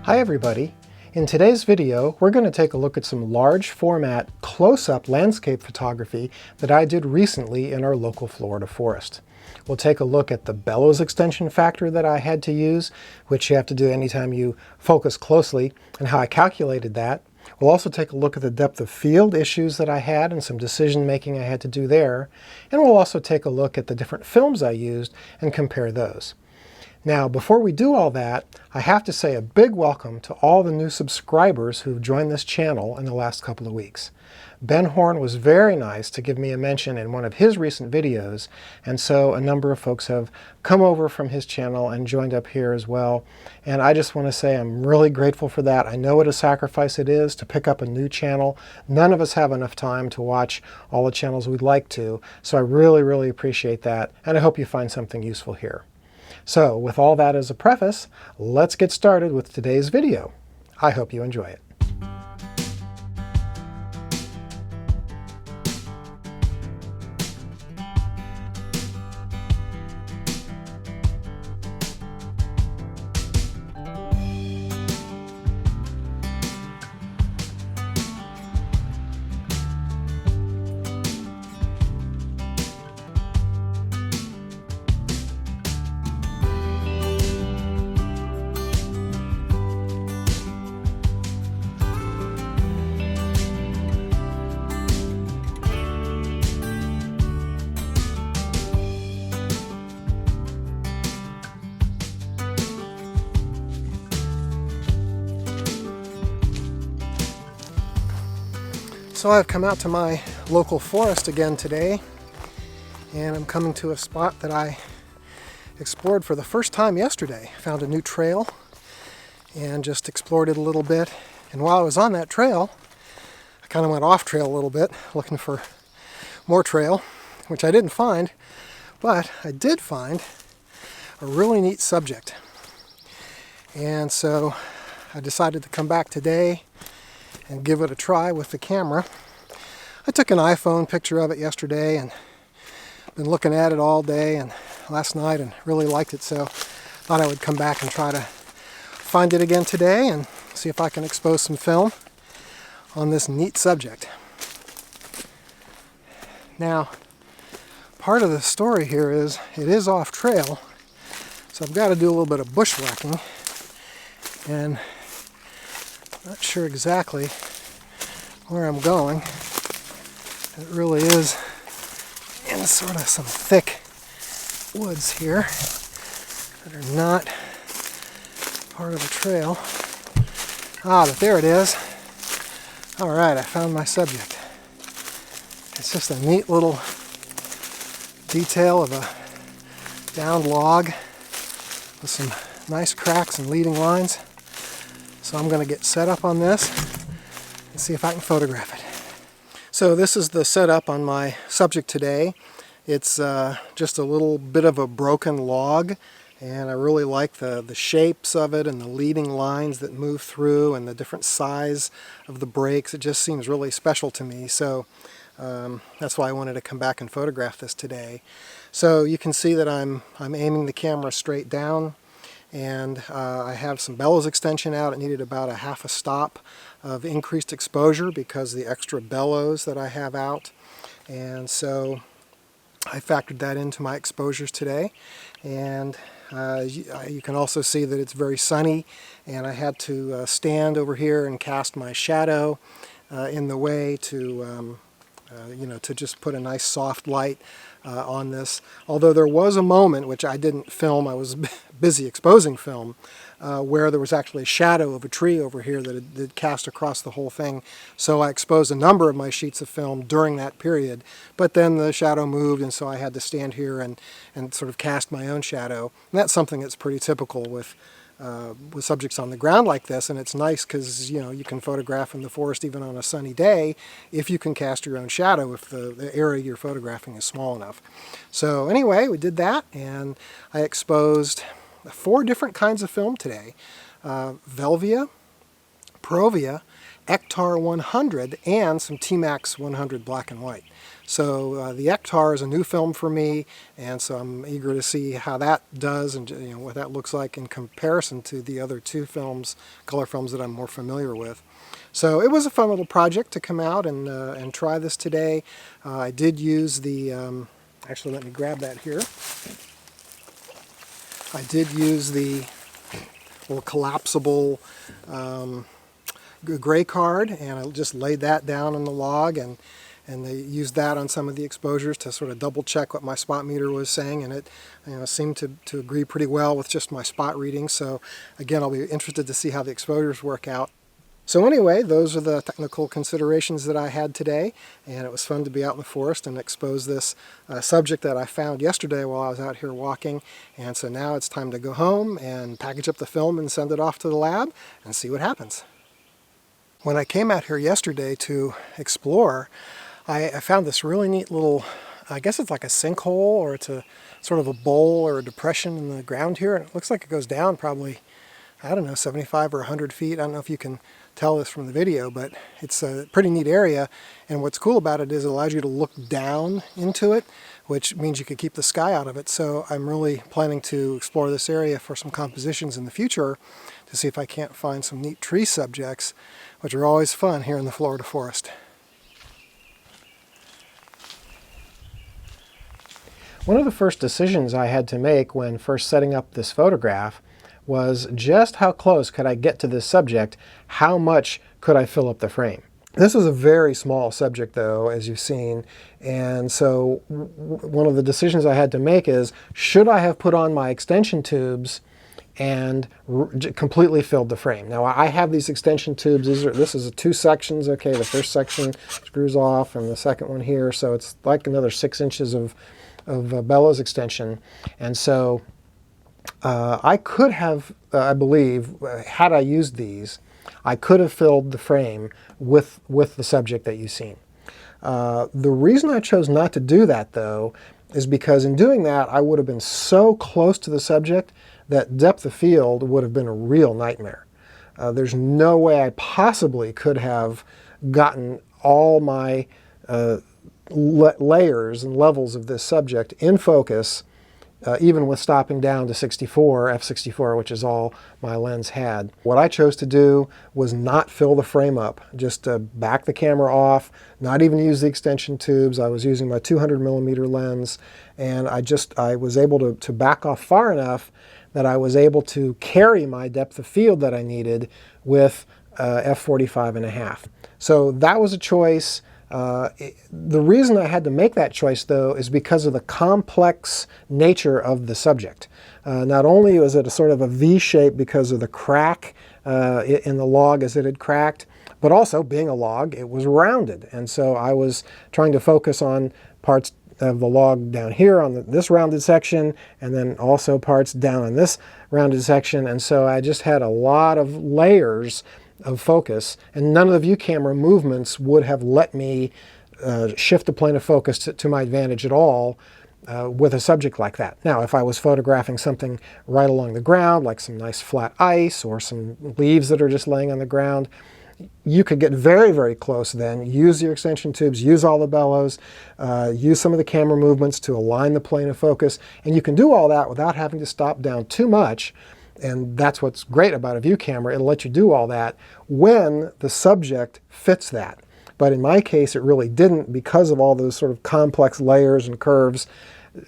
Hi everybody! In today's video we're going to take a look at some large format close-up landscape photography that I did recently in our local Florida forest. We'll take a look at the bellows extension factor that I had to use, which you have to do anytime you focus closely, and how I calculated that. We'll also take a look at the depth of field issues that I had and some decision making I had to do there. And we'll also take a look at the different films I used and compare those. Now, before we do all that, I have to say a big welcome to all the new subscribers who've joined this channel in the last couple of weeks. Ben Horn was very nice to give me a mention in one of his recent videos, and so a number of folks have come over from his channel and joined up here as well. And I just want to say I'm really grateful for that. I know what a sacrifice it is to pick up a new channel. None of us have enough time to watch all the channels we'd like to, so I really appreciate that, and I hope you find something useful here. So, with all that as a preface, let's get started with today's video. I hope you enjoy it. So I've come out to my local forest again today, and I'm coming to a spot that I explored for the first time yesterday. Found a new trail and just explored it a little bit. And while I was on that trail, I kind of went off trail a little bit looking for more trail, which I didn't find, but I did find a really neat subject. And so I decided to come back today and give it a try with the camera. I took an iPhone picture of it yesterday and been looking at it all day and last night and really liked it, so thought I would come back and try to find it again today and see if I can expose some film on this neat subject. Now, part of the story here is it is off trail, so I've got to do a little bit of bushwhacking, and not sure exactly where I'm going. It really is in sort of some thick woods here that are not part of the trail. Ah, but there it is. All right, I found my subject. It's just a neat little detail of a downed log with some nice cracks and leading lines. So I'm going to get set up on this and see if I can photograph it. So this is the setup on my subject today. It's just a little bit of a broken log, and I really like the shapes of it and the leading lines that move through and the different size of the breaks. It just seems really special to me. So that's why I wanted to come back and photograph this today. So you can see that I'm aiming the camera straight down. And I have some bellows extension out. It needed about a half a stop of increased exposure because of the extra bellows that I have out. And so I factored that into my exposures today. And you can also see that it's very sunny, and I had to stand over here and cast my shadow in the way to to just put a nice soft light on this. Although there was a moment, which I didn't film, I was busy exposing film, where there was actually a shadow of a tree over here that had cast across the whole thing. So I exposed a number of my sheets of film during that period, but then the shadow moved, and so I had to stand here and sort of cast my own shadow. And that's something that's pretty typical with subjects on the ground like this, and it's nice because you can photograph in the forest even on a sunny day if you can cast your own shadow if the area you're photographing is small enough. So anyway, we did that, and I exposed 4 different kinds of film today: Velvia, Provia, Ektar 100 and some T-Max 100 black and white. So the Ektar is a new film for me, and so I'm eager to see how that does and what that looks like in comparison to the other two films, color films that I'm more familiar with. So it was a fun little project to come out and try this today. I did use the, actually let me grab that here. I did use the little collapsible gray card, and I just laid that down on the log, and they used that on some of the exposures to sort of double check what my spot meter was saying, and it seemed to agree pretty well with just my spot reading. So again, I'll be interested to see how the exposures work out. So anyway, those are the technical considerations that I had today, and it was fun to be out in the forest and expose this subject that I found yesterday while I was out here walking. And so now it's time to go home and package up the film and send it off to the lab and see what happens. When I came out here yesterday to explore, I found this really neat little, I guess it's like a sinkhole, or it's a sort of a bowl or a depression in the ground here, and it looks like it goes down probably, I don't know, 75 or 100 feet. I don't know if you can tell this from the video, but it's a pretty neat area, and what's cool about it is it allows you to look down into it, which means you could keep the sky out of it. So I'm really planning to explore this area for some compositions in the future to see if I can't find some neat tree subjects, which are always fun here in the Florida forest. One of the first decisions I had to make when first setting up this photograph was just how close could I get to this subject, how much could I fill up the frame. This is a very small subject though, as you've seen, and so one of the decisions I had to make is, should I have put on my extension tubes and completely filled the frame? Now I have these extension tubes, this is two sections, okay, the first section screws off and the second one here, so it's like another 6 inches of bellows extension, and so I could have, I believe, had I used these, I could have filled the frame with the subject that you've seen. The reason I chose not to do that, though, is because in doing that, I would have been so close to the subject that depth of field would have been a real nightmare. There's no way I possibly could have gotten all my layers and levels of this subject in focus, even with stopping down to 64, f64, which is all my lens had. What I chose to do was not fill the frame up, just back the camera off, not even use the extension tubes. I was using my 200mm lens, and I was able to back off far enough that I was able to carry my depth of field that I needed with f45.5. So that was a choice. The reason I had to make that choice, though, is because of the complex nature of the subject. Not only was it a sort of a V shape because of the crack in the log as it had cracked, but also, being a log, it was rounded. And so I was trying to focus on parts of the log down here on this rounded section, and then also parts down on this rounded section. And so I just had a lot of layers of focus, and none of the view camera movements would have let me shift the plane of focus to my advantage at all with a subject like that. Now, if I was photographing something right along the ground, like some nice flat ice or some leaves that are just laying on the ground, you could get very, very close then, use your extension tubes, use all the bellows, use some of the camera movements to align the plane of focus, and you can do all that without having to stop down too much. And that's what's great about a view camera. It'll let you do all that when the subject fits that. But in my case, it really didn't, because of all those sort of complex layers and curves.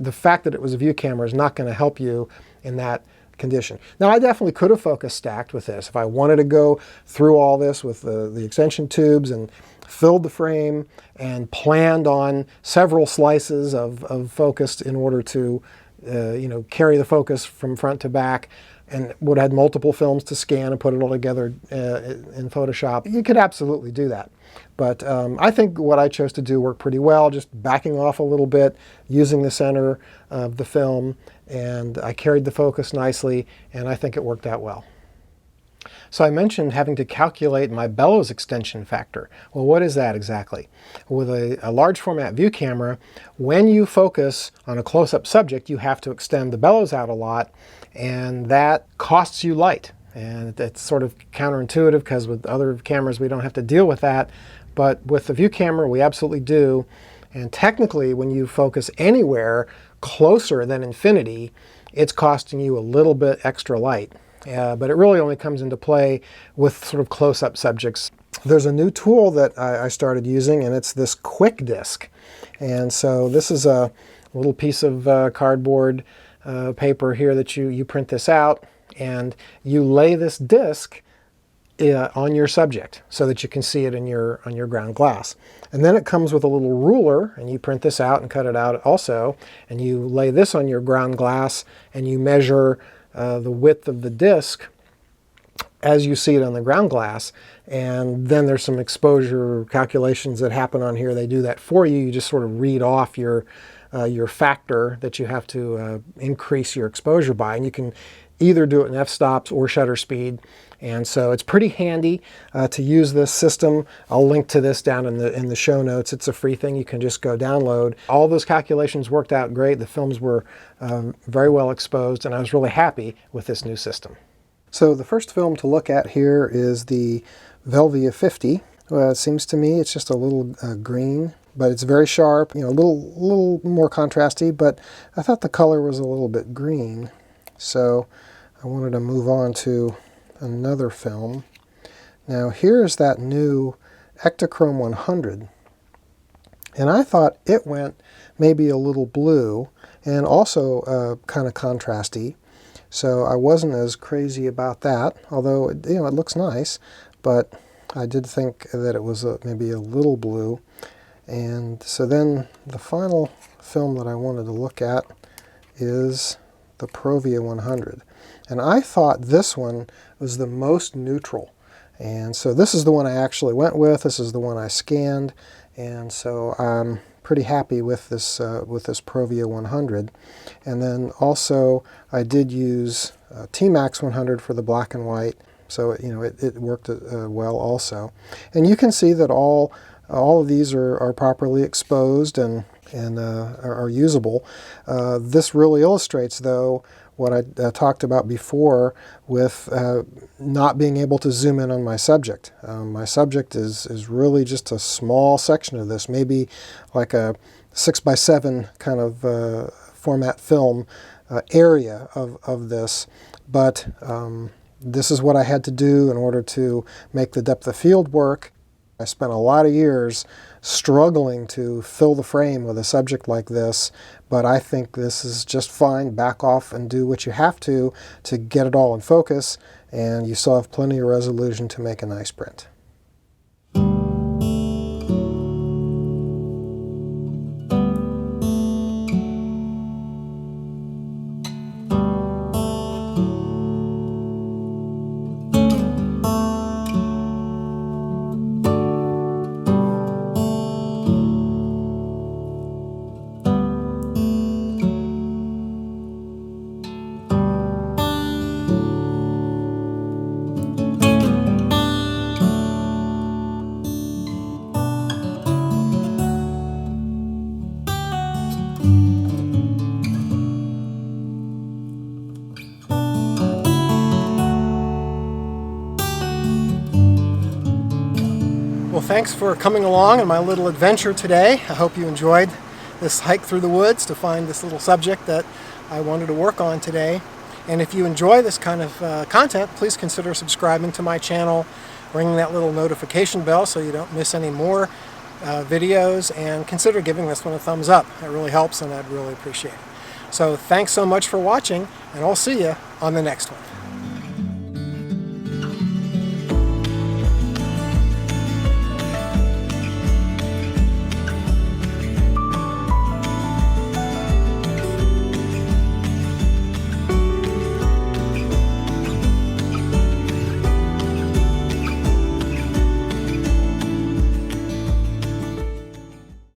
The fact that it was a view camera is not going to help you in that condition. Now, I definitely could have focus stacked with this. If I wanted to go through all this with the extension tubes and filled the frame and planned on several slices of focus in order to carry the focus from front to back, and would have had multiple films to scan and put it all together in Photoshop, you could absolutely do that. But I think what I chose to do worked pretty well, just backing off a little bit, using the center of the film, and I carried the focus nicely, and I think it worked out well. So I mentioned having to calculate my bellows extension factor. Well, what is that exactly? With a large format view camera, when you focus on a close-up subject, you have to extend the bellows out a lot, and that costs you light. And it's sort of counterintuitive because with other cameras we don't have to deal with that. But with the view camera we absolutely do. And technically when you focus anywhere closer than infinity, it's costing you a little bit extra light. But it really only comes into play with sort of close-up subjects. There's a new tool that I started using, and it's this quick disc. And so this is a little piece of cardboard paper here that you print this out, and you lay this disc on your subject so that you can see it on your ground glass. And then it comes with a little ruler, and you print this out and cut it out also, and you lay this on your ground glass and you measure the width of the disc as you see it on the ground glass. And then there's some exposure calculations that happen on here. They do that for you. You just sort of read off your factor that you have to increase your exposure by, and you can either do it in f-stops or shutter speed. And so it's pretty handy to use this system. I'll link to this down in the show notes. It's a free thing you can just go download. All those calculations worked out great. The films were very well exposed, and I was really happy with this new system. So the first film to look at here is the Velvia 50. Well, it seems to me it's just a little green, but it's very sharp, a little more contrasty, but I thought the color was a little bit green. So I wanted to move on to another film. Now here's that new Ektachrome 100, and I thought it went maybe a little blue and also kind of contrasty, so I wasn't as crazy about that, although it looks nice, but I did think that it was maybe a little blue. And so then the final film that I wanted to look at is the Provia 100. And I thought this one was the most neutral. And so this is the one I actually went with. This is the one I scanned. And so I'm pretty happy with this Provia 100. And then also I did use T-Max 100 for the black and white. So it worked well also. And you can see that all of these are properly exposed and are usable. This really illustrates, though, what I talked about before with not being able to zoom in on my subject. My subject is really just a small section of this, maybe like a 6x7 kind of format film area of this, but this is what I had to do in order to make the depth of field work. I spent a lot of years struggling to fill the frame with a subject like this, but I think this is just fine. Back off and do what you have to get it all in focus, and you still have plenty of resolution to make a nice print. Well, thanks for coming along on my little adventure today. I hope you enjoyed this hike through the woods to find this little subject that I wanted to work on today. And if you enjoy this kind of content, please consider subscribing to my channel, ringing that little notification bell so you don't miss any more videos, and consider giving this one a thumbs up. It really helps, and I'd really appreciate it. So thanks so much for watching, and I'll see you on the next one.